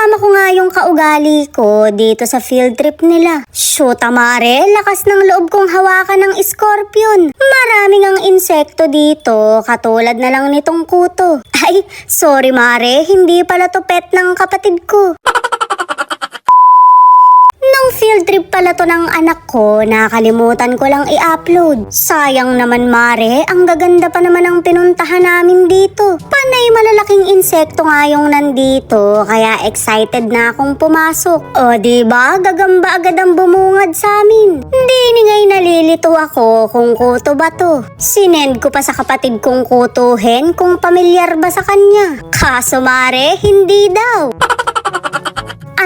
Kasama ko nga yung kaugali ko dito sa field trip nila. Shoot mare, lakas ng loob kong hawakan ng scorpion. Maraming ang insekto dito, katulad na lang nitong kuto. Ay, sorry mare, hindi pala to pet ng kapatid ko. Nung field trip pala to ng anak ko, nakalimutan ko lang i-upload. Sayang naman mare, ang gaganda pa naman ang pinuntahan namin dito. Panay malalaking insekto nga yung nandito, kaya excited na akong pumasok. O diba, gagamba agad ang bumungad sa amin. Hindi ni ngay nalilito ako kung kuto ba to. Sinend ko pa sa kapatid kong kutuhin kung pamilyar ba sa kanya. Kaso mare, hindi daw.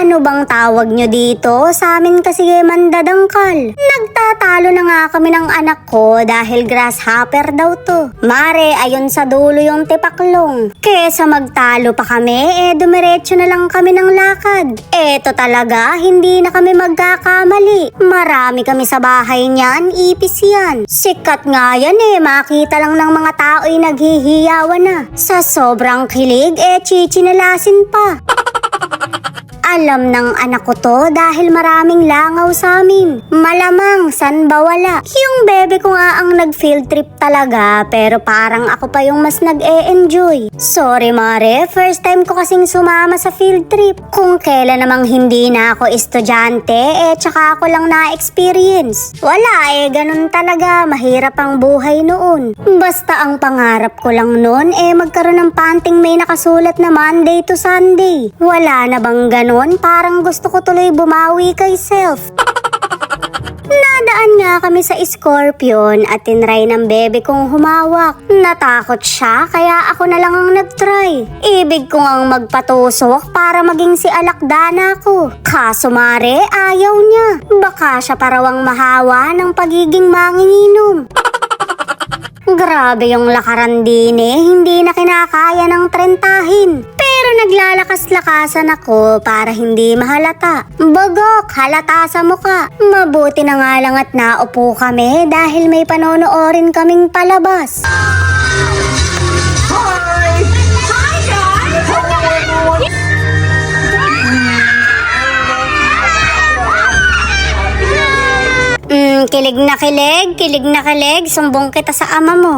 Ano bang tawag nyo dito? Sa amin kasi mandadangkal. Nagtatalo na nga kami ng anak ko dahil grasshopper daw to. Mare, ayun sa dulo yung tipaklong. Kesa magtalo pa kami, dumiretso na lang kami ng lakad. Eto talaga, hindi na kami magkakamali. Marami kami sa bahay niyan, ipis yan. Sikat nga yan makita lang ng mga tao'y naghihiyawan na. Sa sobrang kilig, chichinelasin pa. Alam ng anak ko to dahil maraming langaw sa amin. Malamang, san ba wala? Yung bebe ko nga ang nag-field trip talaga, pero parang ako pa yung mas nag-e-enjoy. Sorry mare, first time ko kasing sumama sa field trip. Kung kailan namang hindi na ako estudyante, tsaka ako lang na-experience. Wala ganun talaga, mahirap ang buhay noon. Basta ang pangarap ko lang noon, magkaroon ng panting may nakasulat na Monday to Sunday. Wala na bang ganun? Parang gusto ko tuloy bumawi kay self. Nadaan nga kami sa scorpion at tinry ng bebe kong humawak. Natakot siya kaya ako na lang ang nagtry. Ibig ko ngang magpatusok para maging si Alakdana ko. Kaso mare, ayaw niya. Baka siya parawang mahawa ng pagiging manginginom. Grabe yung lakaran din hindi na kinakaya ng trentahin. Pero naglalakas-lakasan ako para hindi mahalata. Bagok, halata sa muka. Mabuti na nga lang at naupo kami dahil may panonoorin kaming palabas. Hi! Hi guys! Hello everyone! Kilig na kilig, sumbong kita sa ama mo.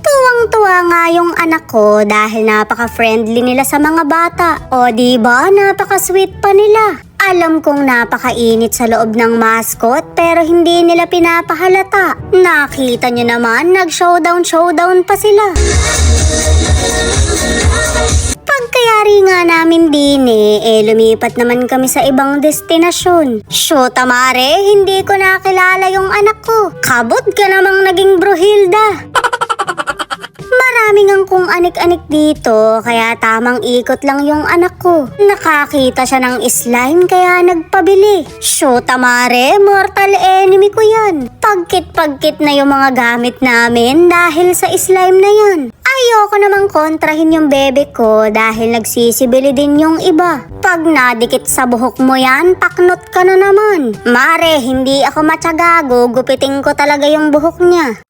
Tuwang-tuwa nga yung anak ko dahil napaka-friendly nila sa mga bata. O diba, napaka-sweet pa nila. Alam kong napakainit sa loob ng mascot pero hindi nila pinapahalata. Nakita nyo naman, nag-showdown pa sila. Pagkayari nga namin din lumipat naman kami sa ibang destinasyon. Shoot mare, hindi ko nakilala yung anak ko. Kabot ka namang naging Bruhilda. Maraming ang kung anik-anik dito, kaya tamang ikot lang yung anak ko. Nakakita siya ng slime kaya nagpabili. Shoot mare, mortal enemy ko yan. Pagkit-pagkit na yung mga gamit namin dahil sa slime na yan. Ayoko namang kontrahin yung bebe ko dahil nagsisibili din yung iba. Pag nadikit sa buhok mo yan, paknot ka na naman. Mare, hindi ako matyaga, gugupitin ko talaga yung buhok niya.